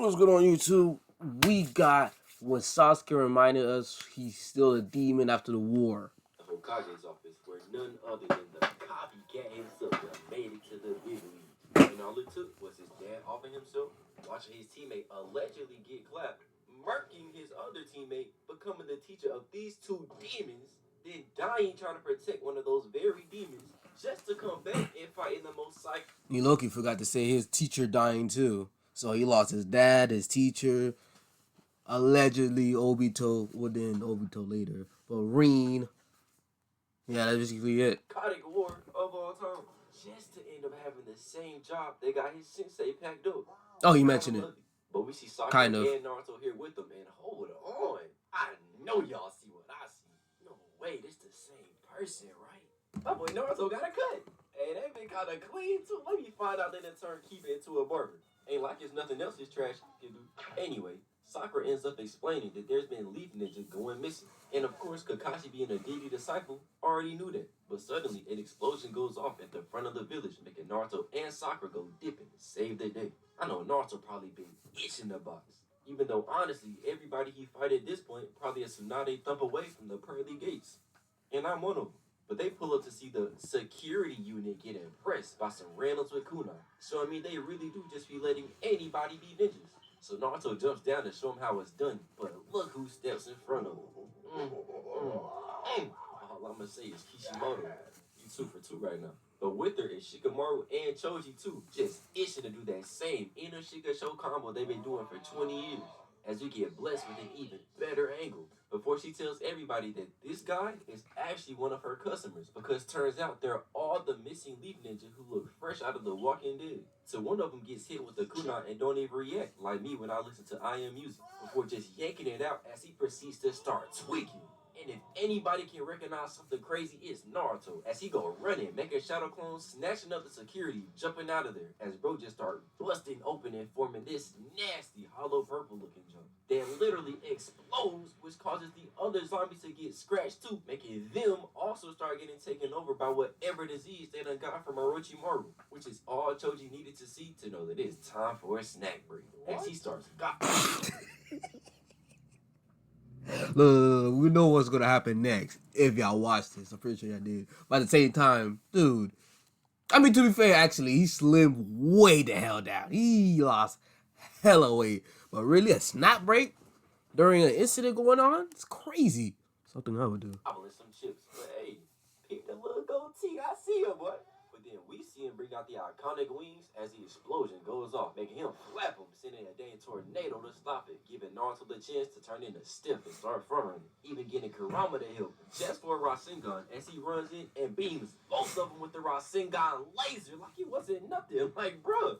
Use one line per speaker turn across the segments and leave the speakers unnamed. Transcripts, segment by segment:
What's good on YouTube? We got what Sasuke reminded us he's still a demon after the war.
Hokage's office, where none other than the copycat himself that made it to the big league. And all it took was his dad offering himself, watching his teammate allegedly get clapped, murking his other teammate, becoming the teacher of these two demons, then dying trying to protect one of those very demons, just to come back and fight in the most psych.
Loki forgot to say his teacher dying too. So he lost his dad, his teacher, allegedly Obito, well then Obito later, but Reen. Yeah, that's basically it.
Psychotic war of all time, just to end up having the same job they got his sensei packed up.
Oh, he mentioned it.
But we see Sakura
Kind of.
and Naruto here with them, and hold on. I know y'all see what I see. No way, this the same person, right? My boy Naruto got a cut. Hey, they been kind of clean too. Let me find out they didn't turn keep it into a barber. Ain't like it's nothing else his trash can do. Anyway, Sakura ends up explaining that there's been Leaf Ninja going missing. And of course, Kakashi being a Deity disciple already knew that. But suddenly, an explosion goes off at the front of the village, making Naruto and Sakura go dipping to save the day. I know Naruto probably been itching the box. Even though, honestly, everybody he fight at this point probably a Tsunade thump away from the pearly gates. And I'm one of them. But they pull up to see the security unit get impressed by some randoms with kunai. So, I mean, they really do just be letting anybody be ninjas. So Naruto jumps down to show him how it's done. But look who steps in front of him. All I'm going to say is Kishimoto. You 2 for 2 right now. But with her is Shikamaru and Choji too. Just itching to do that same inner Shika show combo they've been doing for 20 years. As we get blessed with an even better angle. Before she tells everybody that this guy is actually one of her customers. Because turns out they're all the missing Leaf Ninja who look fresh out of the Walking Dead. So one of them gets hit with the kunai and don't even react. Like me when I listen to I Am Music. Before just yanking it out as he proceeds to start tweaking. And if anybody can recognize something crazy, it's Naruto. As he go running, making shadow clones, snatching up the security, jumping out of there. As bro just start busting open and forming this nasty hollow purple looking jump. That literally explodes, which causes the other zombies to get scratched too. Making them also start getting taken over by whatever disease they done got from Orochimaru. Which is all Choji needed to see to know that it's time for a snack break. As he starts
Look, we know what's gonna happen next if y'all watch this. I'm pretty sure y'all did. But at the same time, dude, I mean, to be fair, actually, he slimmed way the hell down. He lost hella weight. But really, a snap break during an incident going on? It's crazy. Something I would do.
Gobbling some chips, but hey, peep the little goatee. I see him, boy. But then we see him bring out the iconic wings as the explosion goes off, making him flap him, sending a dang tornado to stop it, giving Naruto the chance to turn into stiff and start front running, even getting Kurama to help just for a Rasengan as he runs in and beams both of them with the Rasengan laser like he wasn't nothing. Like, bruh,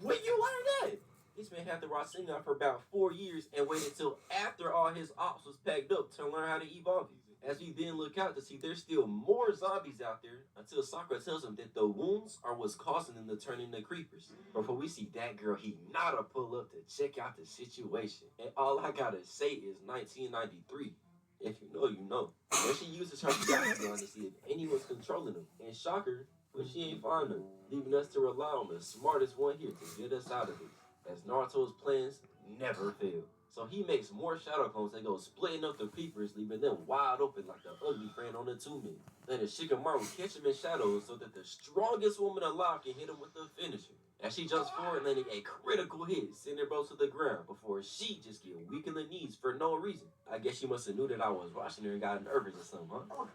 when you learn that? This man had the Rasengan for about 4 years and waited till after all his ops was packed up to learn how to evolve these. As we then look out to see there's still more zombies out there until Sakura tells him that the wounds are what's causing them to turn into creepers. Before we see that girl Hinata pull up to check out the situation. And all I gotta say is 1993. If you know, you know. And she uses her shotgun to see if anyone's controlling them. And shocker, but she ain't find them, leaving us to rely on the smartest one here to get us out of this. As Naruto's plans never fail. So he makes more shadow clones that go splitting up the creepers, leaving them wide open like the ugly friend on the 2-man. Then the Shikamaru catch him in shadows so that the strongest woman alive can hit him with the finisher. As she jumps forward, landing a critical hit, sending her both to the ground before she just get weak in the knees for no reason. I guess she must have knew that I was watching her and got nervous or something, huh?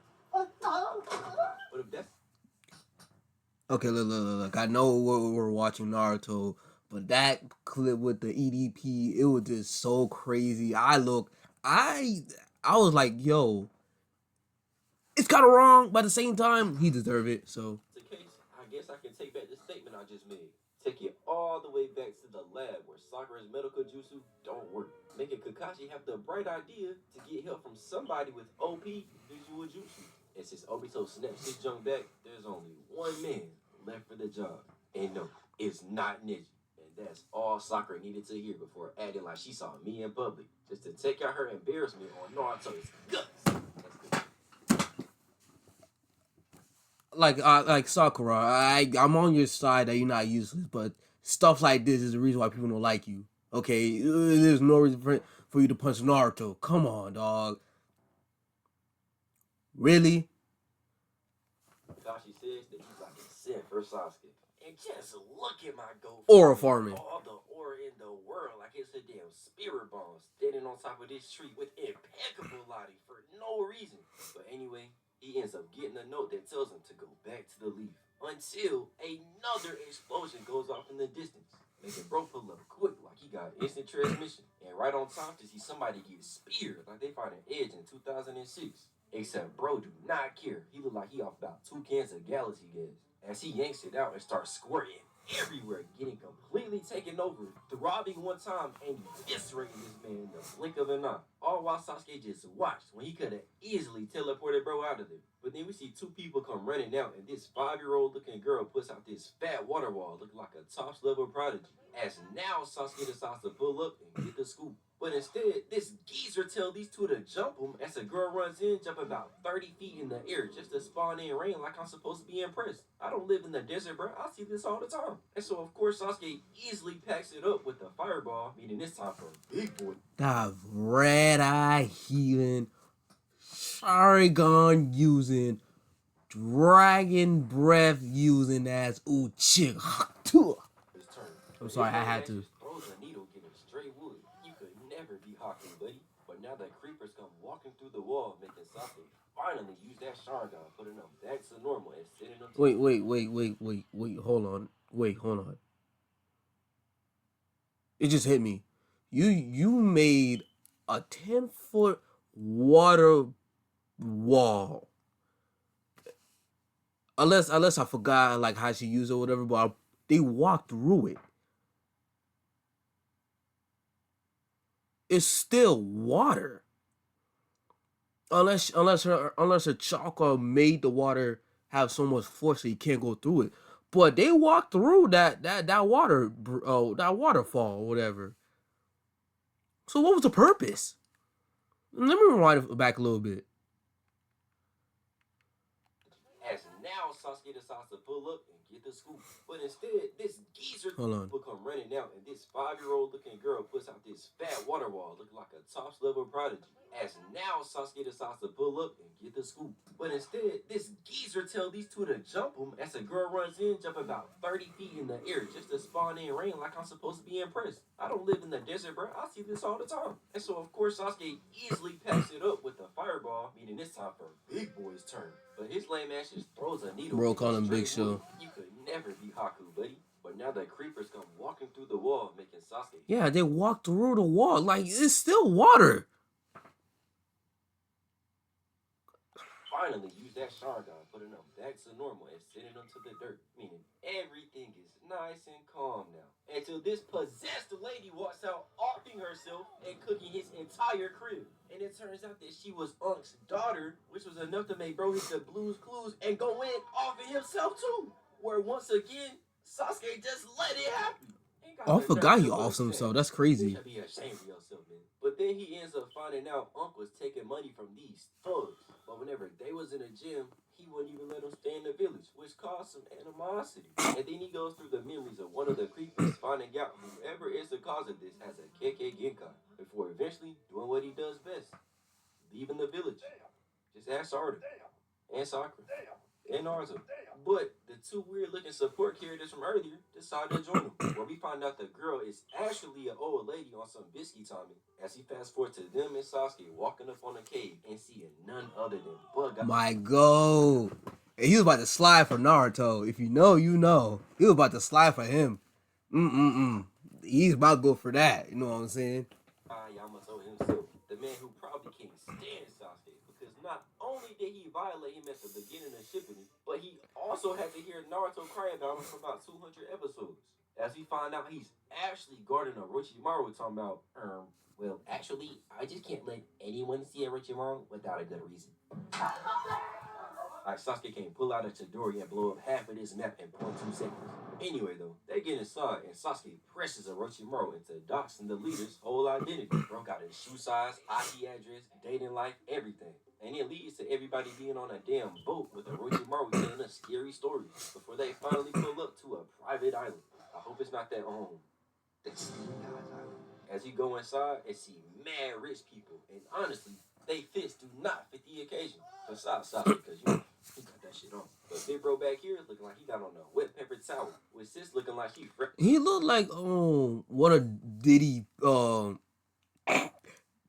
But if that's...
Okay, look. I know we're watching Naruto, but that clip with the EDP, it was just so crazy. I was like, yo, it's kind of wrong, but at the same time, he deserved it, so.
The case, I guess I can take back the statement I just made. Take it all the way back to the lab where Sakura's medical jutsu don't work. Making Kakashi have the bright idea to get help from somebody with OP visual jutsu. And since Obito snaps his junk back, there's only one man left for the job. And no, it's not Neji. And that's all Sakura needed to hear before acting like she saw me in public. Just to take out her embarrassment on Naruto's guts.
Like Sakura, I'm on your side that you're not useless, but stuff like this is the reason why people don't like you. Okay, there's no reason for you to punch Naruto. Come on, dog. Really?
Kakashi says that he's like a sin for Sasuke. And just look at my goat
Aura
farming.
farming.
All the aura in the world, like it's a damn spirit bomb standing on top of this tree with impeccable lighting for no reason. But anyway, he ends up getting a note that tells him to go back to the leaf until another explosion goes off in the distance, making bro pull up quick like he got instant transmission. And right on top to see somebody get speared like they fought an Edge in 2006. Except bro do not care. He look like he off about 2 cans of galaxy gas as he yanks it out and starts squirting everywhere, getting completely taken over, throbbing one time and eviscerating this man in the blink of an eye. All while Sasuke just watched when he could have easily teleported bro out of there. But then we see 2 people come running out, and this 5-year-old looking girl puts out this fat water wall looking like a tops level prodigy. As now Sasuke decides to pull up and get the scoop. But instead, this geezer tell these 2 to jump him as a girl runs in, jumping about 30 feet in the air just to spawn in rain like I'm supposed to be impressed. I don't live in the desert, bro. I see this all the time. And so, of course, Sasuke easily packs it up with the fireball, meaning this time for big boy.
That red-eye healing, Sharingan using, dragon breath using as Uchiha. I'm sorry, I had to.
Throws a needle, getting straight wood. You could never be Haku, buddy. But now the creepers come walking through the wall, making Sasuke finally use that Sharingan, putting them back to normal and sending them to
Wait, hold on. It just hit me. You made a 10-foot water wall. Unless I forgot like how she used it or whatever, but they walked through it. It's still water. Unless her chakra made the water have so much force that you can't go through it. But they walked through that waterfall or whatever. So what was the purpose? Let me rewind it back a little bit.
As now Sasuke decides to pull up and get the scoop. But instead, this geezer will come running out, and this 5-year-old looking girl puts out this fat water wall looking like a tops level prodigy. As now Sasuke decides to pull up and get the scoop. But instead, this geezer tell these 2 to jump him as a girl runs in, jumping about 30 feet in the air just to spawn in rain like I'm supposed to be impressed. I don't live in the desert, bro. I see this all the time. And so, of course, Sasuke easily packs it up with the fireball, meaning this time for big boy's turn. But his lame ass just throws a needle.
Bro, call him Big Show.
You could never be Haku, buddy. But now the creepers come walking through the wall, making Sasuke.
Yeah, they walked through the wall. Like, it's still water.
Finally use that Sharingan, putting them back to normal and sending them to the dirt, meaning everything is nice and calm now. Until this possessed lady walks out, offing herself and cooking his entire crib. And it turns out that she was Unk's daughter, which was enough to make bro hit the Blues Clues and go in offing himself too. Where once again, Sasuke just let it happen.
Oh, I forgot he offed himself. That's crazy.
You should be ashamed of yourself, man. But then he ends up finding out Unk was taking money from these thugs. But whenever they was in a gym, he wouldn't even let them stay in the village, which caused some animosity. And then he goes through the memories of one of the creepers, finding out whoever is the cause of this has a Keke Genkai, before eventually doing what he does best, leaving the village. Just ask Sarda and Sakura and Naruto. But the 2 weird-looking support characters from earlier decided to join him, where we find out the girl is actually an old lady on some biscuit timing, as he fast forward to them and Sasuke walking up on a cave and seeing none other than Bug.
My go. And he was about to slide for Naruto. If you know, you know. He was about to slide for him. He's about to go for that. You know what I'm saying?
Yamato himself, the man who probably can't stand Sasuke, because not only did he violate him at the beginning of Shippuden, but he also had to hear Naruto cry about him for about 200 episodes. As we find out he's actually guarding Orochimaru, talking about, well, actually, I just can't let anyone see Orochimaru without a good reason. Like, Sasuke can't pull out a Chidori and blow up half of this map in 0.2 seconds. Anyway, though, they get inside, and Sasuke presses Orochimaru into doxing the leader's whole identity. Bro got his shoe size, IP address, dating life, everything. And it leads to everybody being on a damn boat with Orochimaru telling a scary story before they finally pull up to a private island. I hope it's not that, the Sea God's Island. as he go inside and see mad rich people. And honestly, they fits do not fit the occasion. Besides Sasuke, because he got that shit on. But big bro back here is looking like he got on a wet pepper towel. With sis looking like she fresh.
He looked like one of Diddy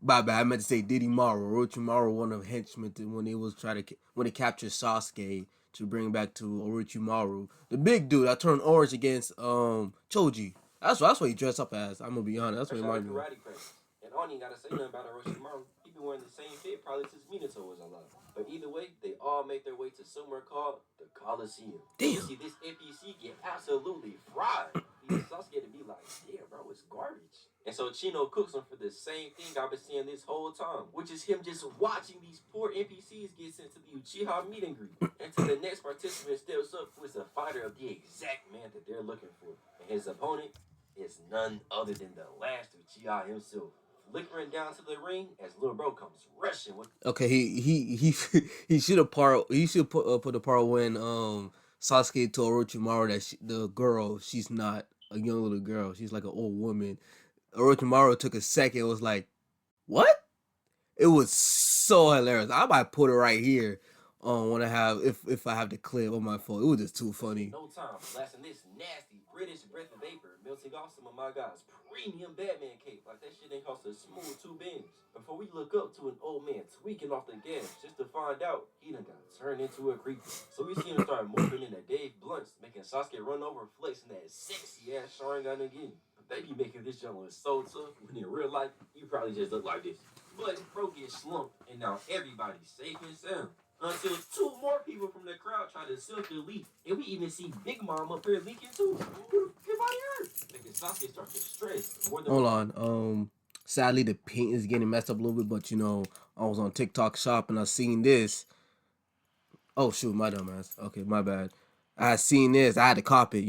my bad, I meant to say Diddy Morrow. Orochimaru, one of henchmen when they captured Sasuke to bring back to Orochimaru. The big dude that turned orange against Choji. That's what he dressed up as. I'm gonna be honest. That's what he reminded me of.
Karate practice. And I don't even gotta say nothing about Orochimaru. He been wearing the same fit probably since Minato was alive. But either way, they all make their way to somewhere called the Coliseum.
Damn.
You see this NPC get absolutely fried. Leaving Sasuke to be like, damn, bro, it's garbage. And so Chino cooks him for the same thing I've been seeing this whole time, which is him just watching these poor NPCs get sent to the Uchiha meet and greet. Until the next participant steps up, who is a fighter of the exact man that they're looking for. And his opponent is none other than the last Uchiha himself. Flickering down to the ring as little bro comes rushing with.
Okay, he should have put the part when Sasuke told Orochimaru that the girl, she's not a young little girl, she's like an old woman. Orochimaru took a second, was like, what? It was so hilarious. I might put it right here when I have if I have the clip on my phone. It was just too funny.
No time blasting this nasty British breath of vapor, melting off some of my guys' premium Batman cape. Like that shit ain't cost a smooth 2 bins. Before we look up to an old man tweaking off the gas just to find out he done got turned into a creeper. So we see him start moving into Dave Blunts, making Sasuke run over, flexing that sexy ass Sharingan again. But they be making this young look so tough when in real life you probably just look like this. But bro gets slumped and now everybody's safe and sound. Until 2 more people from the crowd try to self-delete. And we even see Big Mom up here leaking too. Everybody hurt. Making Sasuke start to stress.
Hold on. Sadly the paint is getting messed up a little bit, but I was on TikTok shop and I seen this. Oh shoot, my dumb ass. Okay, my bad. I had seen this. I had to cop it,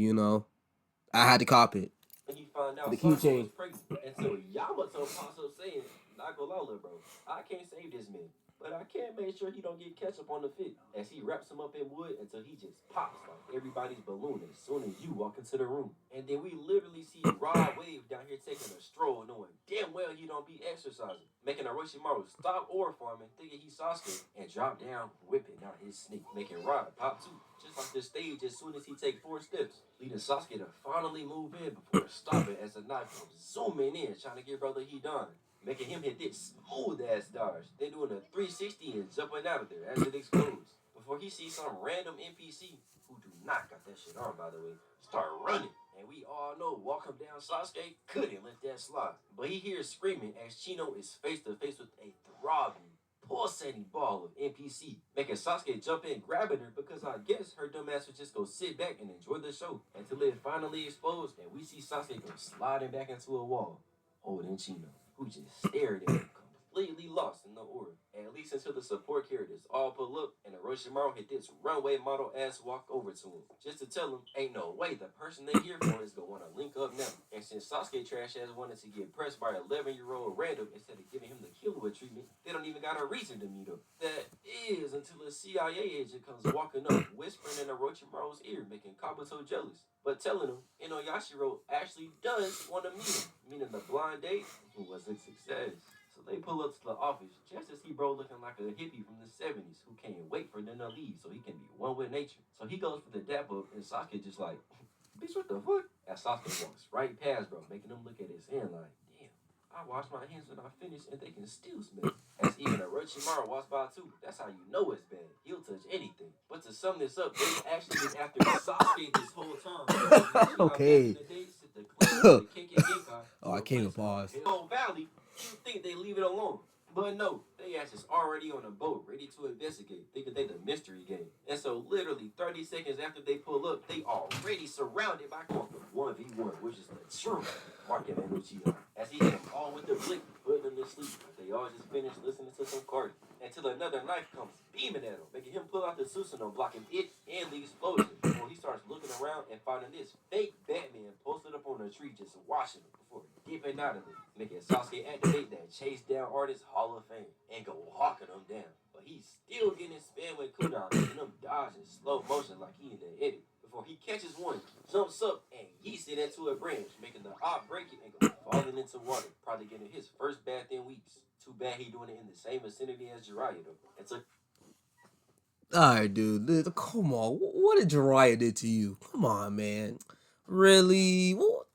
I had to cop it.
And you find out
the
Sasuke was pregnant. And so Yamato pops up saying, not gonna lie, little bro, I can't save this man. But I can't make sure he don't get ketchup on the fit as he wraps him up in wood until he just pops like everybody's balloon as soon as you walk into the room. And then we literally see Rod Wave down here taking a stroll, knowing damn well he don't be exercising, making Orochimaru stop ore farming, thinking he's Sasuke, and drop down, whipping out his snake, making Rod pop too, just like the stage as soon as he take 4 steps, leading Sasuke to finally move in before stopping as the knife comes zooming in, trying to get brother Hidan. Making him hit this smooth ass dodge. Then doing a 360 and jumping out of there as it explodes. Before he sees some random NPC, who do not got that shit on by the way, start running. And we all know walking down Sasuke couldn't let that slide. But he hears screaming as Chino is face to face with a throbbing, pulsating ball of NPC. Making Sasuke jump in grabbing her because I guess her dumb ass would just go sit back and enjoy the show. Until it finally explodes and we see Sasuke go sliding back into a wall, holding Chino, who just stared at him, completely lost in the order. At least until the support characters all pull up and Orochimaru hit this runway model ass walk over to him, just to tell him ain't no way the person they here for is gonna want to link up now. And since Sasuke trash ass wanted to get pressed by 11-year-old random instead of giving him the Killua treatment, they don't even got a reason to meet up. That is until a CIA agent comes walking up, whispering in Orochimaru's ear, making Kabuto jealous, but telling him Inoyashiro actually does want to meet him, meaning the blind date was a success. So they pull up to the office just to see bro looking like a hippie from the 70s who can't wait for them to leave so he can be one with nature. So he goes for the dap up and Sasuke just like, bitch, what the fuck? As Sasuke walks right past bro, making him look at his hand like, damn, I wash my hands when I finish and they can still smell. As even Orochimaru walks by too, that's how you know it's bad. He'll touch anything. But to sum this up, they actually been after Sasuke this whole time.
Okay. Oh, I can't even pause.
Hill Valley, you think they leave it alone. But no, they ass is already on a boat, ready to investigate, thinking they the mystery game. And so literally 30 seconds after they pull up, they already surrounded by Conquer 1v1, which is the truth. Mark and Uchiha, as he hit them all with the blick, putting them to sleep. They all just finished listening to some Cardi. Until another knife comes beaming at him, making him pull out the Susanoo, blocking it and the explosion. Before he starts looking around and finding this fake Batman posted up on a tree just watching him before dipping out of it, making Sasuke activate that chase down artist Hall of Fame and go hawking him down. But he's still getting spammed with cooldowns, making him dodge in slow motion like he in the edit. Before he catches one, jumps up and yeets it into a branch, making the op break it and go falling into into water, probably getting his first bath in weeks. Too bad he doing it in the same vicinity as Jiraiya though. And so
Alright, dude. Come on. What did Jiraiya did to you? Come on, man. Really? What?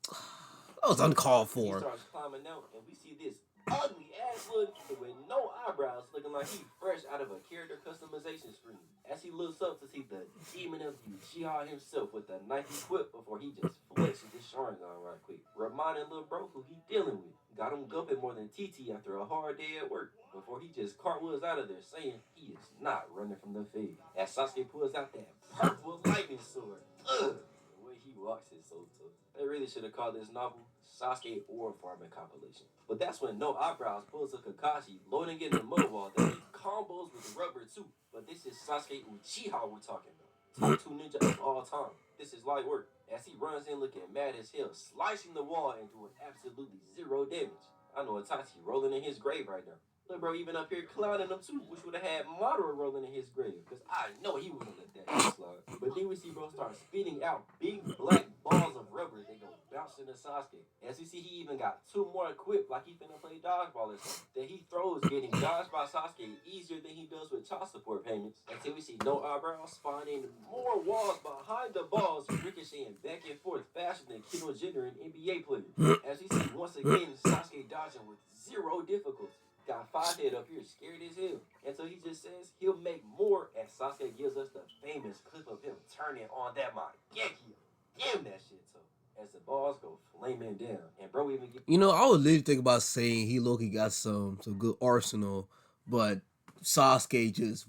That was uncalled
he
for.
starts climbing out, and we see this ugly ass little kid with no eyebrows, looking like he fresh out of a character customization screen. As he looks up to see the demon of Uchiha himself with a knife equipped before he just flexes his Sharingan right quick, reminding little bro who he dealing with. Got him gulping more than TT after a hard day at work before he just cartwheels out of there saying he is not running from the fade. As Sasuke pulls out that purple lightning sword. Ugh! The way he walks is so tough. They really should have called this novel Sasuke or Farming Compilation. But that's when No Eyebrows pulls a Kakashi, loading in the mud wall that he combos with rubber too. But this is Sasuke Uchiha we're talking about. Top 2 ninja of all time. This is light work. As he runs in looking mad as hell, slicing the wall and doing absolutely 0 damage. I know Itachi rolling in his grave right now. Look, bro, even up here clowning him too, which would have had Madara rolling in his grave, because I know he wouldn't let that shit slide. But then we see bro start spitting out big black balls of rubber that go bouncing to Sasuke. As you see, he even got 2 more equipped, like he finna play dodgeball or something, that he throws getting dodged by Sasuke easier than he does with child support payments. Until we see No Eyebrows spawning more walls behind the balls, ricocheting back and forth faster than Kendall Jenner and NBA players. As we see once again Sasuke dodging with 0 difficulty. Got 5 head up here, scared as hell. And so he just says he'll make more as Sasuke gives us the famous clip of him turning on that Mangeki. Damn, that shit tough. As the balls go flaming down. And bro even get...
You know, I was literally thinking about saying he Loki got some good arsenal, but Sasuke just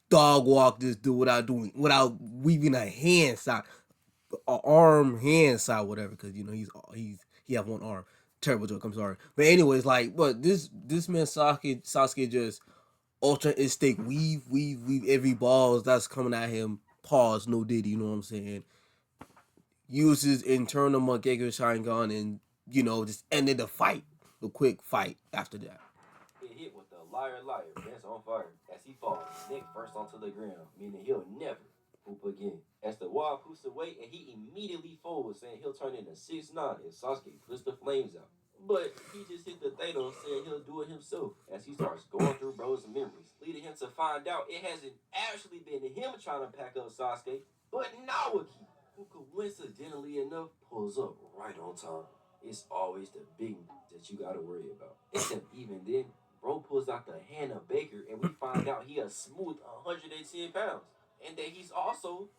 dog walked this dude without weaving a hand side, a arm hand side, whatever. Because you know he have 1 arm. Terrible joke. I'm sorry, but anyways, like, but this man Sasuke just ultra instinct weave every balls that's coming at him. Pause, no diddy. You know what I'm saying? Uses internal Mangekyo Sharingan and just ended the fight, the quick fight after that.
Get hit with the liar, that's on fire. As he falls neck first onto the ground, meaning he'll never poop again. As the wall poofs away and he immediately folds, saying he'll turn into 6'9" if Sasuke puts the flames out. But he just hit the Thanos saying he'll do it himself as he starts going through bro's memories, leading him to find out it hasn't actually been him trying to pack up Sasuke, but Naoki, who coincidentally enough pulls up right on time. It's always the big that you gotta worry about. Except even then, bro pulls out the Hannah Baker and we find out he a smooth 110 pounds. And that he's also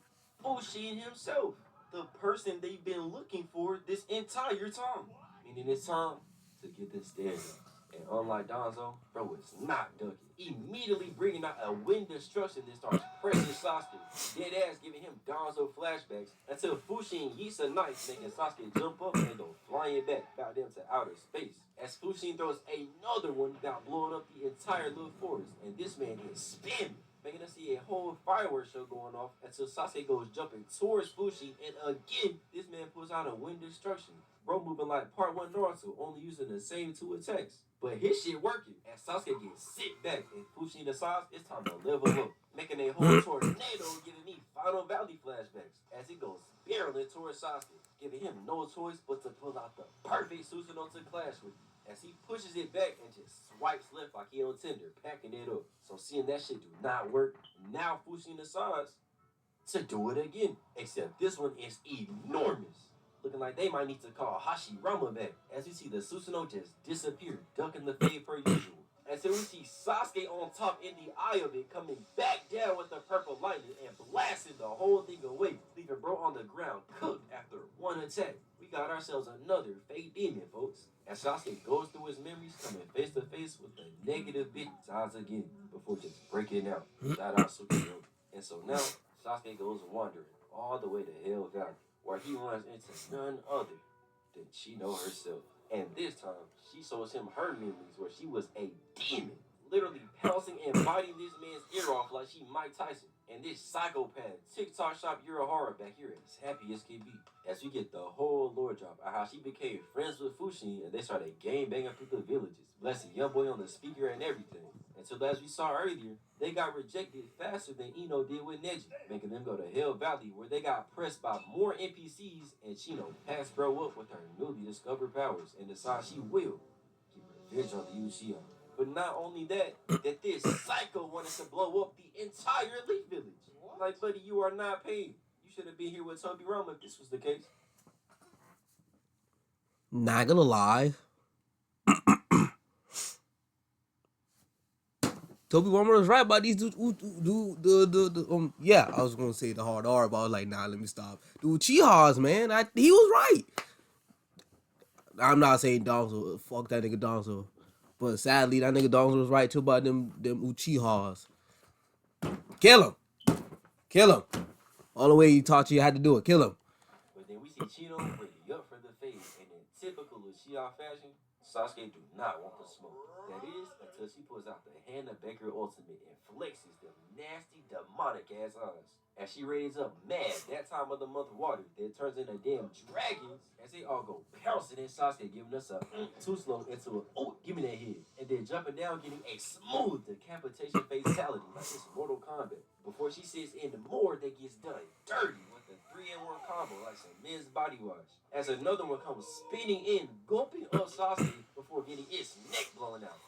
Fushin himself, the person they've been looking for this entire time. Meaning it's time to get this stand. And unlike Danzo, bro is not ducking. Immediately bringing out a wind destruction that starts pressing Sasuke, dead ass giving him Danzo flashbacks until Fushin yeets a knife, making Sasuke jump up and go flying back, goddamn to outer space. As Fushin throws another one that blowing up the entire little forest, and this man is spinning, making us see a whole fireworks show going off until Sasuke goes jumping towards Fushin, and again, this man pulls out a wind destruction. Bro moving like part 1 Naruto, only using the same 2 attacks. But his shit working, as Sasuke gets sit back and Fushin decides it's time to level up, making a whole tornado giving me Final Valley flashbacks as he goes barreling towards Sasuke, giving him no choice but to pull out the perfect Susanoo to clash with, as he pushes it back and just swipes left like he on Tinder, packing it up. So seeing that shit do not work, now Fushin decides to do it again, except this one is enormous. Looking like they might need to call Hashirama back, as we see the Susanoo just disappear, ducking the fade per usual. Until we see Sasuke on top in the eye of it, coming back down with the purple lightning and blasting the whole thing away, leaving bro on the ground cooked after 1 attack. We got ourselves another fake demon, folks. As Sasuke goes through his memories, coming face to face with the negative big times again, before just breaking out. Shout out Sukiro. And so now, Sasuke goes wandering all the way to Hell Valley, where he runs into none other than Chino herself. And this time, she shows him her memories where she was a demon, literally pouncing and biting this man's ear off like she Mike Tyson. And this psychopath, TikTok shop Urahara back here as happy as can be. As we get the whole lore drop of how she became friends with Fushin and they started gang banging through the villages, blessing young boy on the speaker and everything. Until as we saw earlier, they got rejected faster than Ino did with Neji, making them go to Hell Valley where they got pressed by more NPCs and Chino passed bro up with her newly discovered powers and decides she will keep revenge on the Uchiha. But not only that, that this psycho wanted to blow up the entire Elite Village. Like, buddy, you are not paid. You should have been here with Toby Roma if this was the case.
Not gonna lie. Toby Warmer was right about these dudes. Yeah, I was gonna say the hard R, but I was like, nah, let me stop. The Uchihas, man, he was right. I'm not saying Donzo, fuck that nigga Donzo, but sadly that nigga Donzo was right too about them Uchihas. Kill him. All the way he taught you how to do it. Kill him.
But then we see Chino ready up for the fade, and in typical Uchiha fashion, Sasuke do not want the smoke. That is, until she pulls out the Hannah Baker ultimate and flexes them nasty, demonic ass eyes. As she raises up mad that time of the month water that turns into damn dragons as they all go pouncing in Sasuke, giving us a too slow into a give me that head. And then jumping down, getting a smooth decapitation fatality like it's Mortal Kombat. Before she sits in more that gets done dirty with a 3-in-1 combo like some men's body wash. As another one comes spinning in, gulping up Sasuke before getting its neck blown out.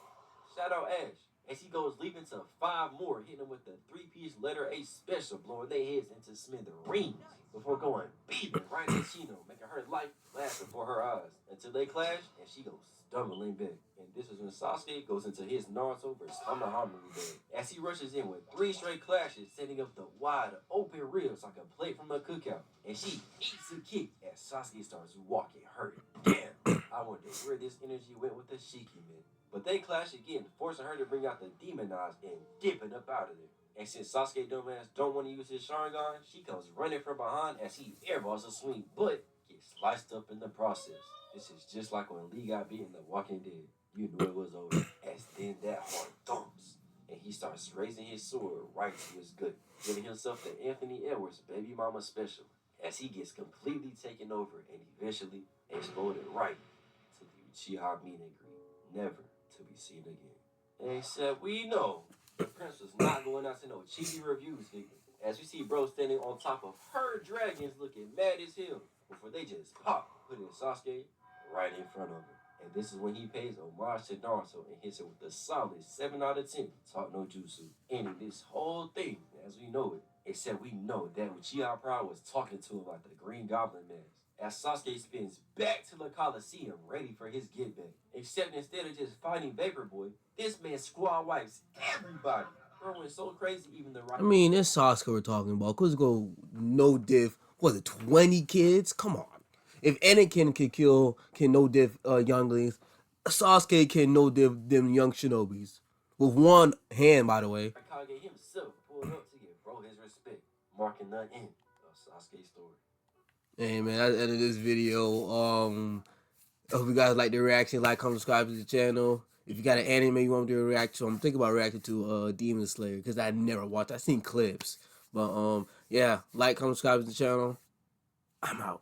Shout out Ash. As he goes leaping to 5 more, hitting them with the 3-piece letter A special, blowing their heads into smithereens before going beating right at Chino, making her life flash before her eyes until they clash and she goes stumbling back. And this is when Sasuke goes into his Naruto versus Hamahama bag as he rushes in with 3 straight clashes, setting up the wide open ribs like a plate from a cookout. And she eats a kick as Sasuke starts walking hurt. Damn, I wonder where this energy went with the Shiki man. But they clash again, forcing her to bring out the demon eyes and dipping up out of there. And since Sasuke dumbass don't want to use his Sharingan, she comes running from behind as he airballs a swing, but gets sliced up in the process. This is just like when Lee got beaten in The Walking Dead. You knew it was over, as then that heart thumps, and he starts raising his sword right to his gut, giving himself the Anthony Edwards baby mama special, as he gets completely taken over and eventually exploded right to the Uchiha meet and greet. Never to be seen again. Except we know the prince was not going out to no cheeky reviews, nigga. As we see bro standing on top of her dragons looking mad as hell before they just pop, putting Sasuke right in front of him. And this is when he pays homage to Naruto and hits it with a solid 7 out of 10. Talk no jutsu. Ending this whole thing as we know it. Except we know that Uchiha Pride was talking to him like the Green Goblin mask. As Sasuke spins back to the Coliseum ready for his get back. Except instead of just fighting Vapor Boy, this man squad wipes everybody. Bro went so crazy even the right.
I mean, it's Sasuke we're talking about. Cause go no diff. Was it 20 kids? Come on. If Anakin can no diff younglings, Sasuke can no diff them young shinobis with one hand, by the way.
Kage himself pulled up to give bro his respect, marking the end of Sasuke's story.
Hey man, that's the end of this video. I hope you guys like the reaction. Like, comment, subscribe to the channel. If you got an anime you want me to react to, I'm thinking about reacting to Demon Slayer because I never watched. I seen clips, but yeah, like, comment, subscribe to the channel. I'm out.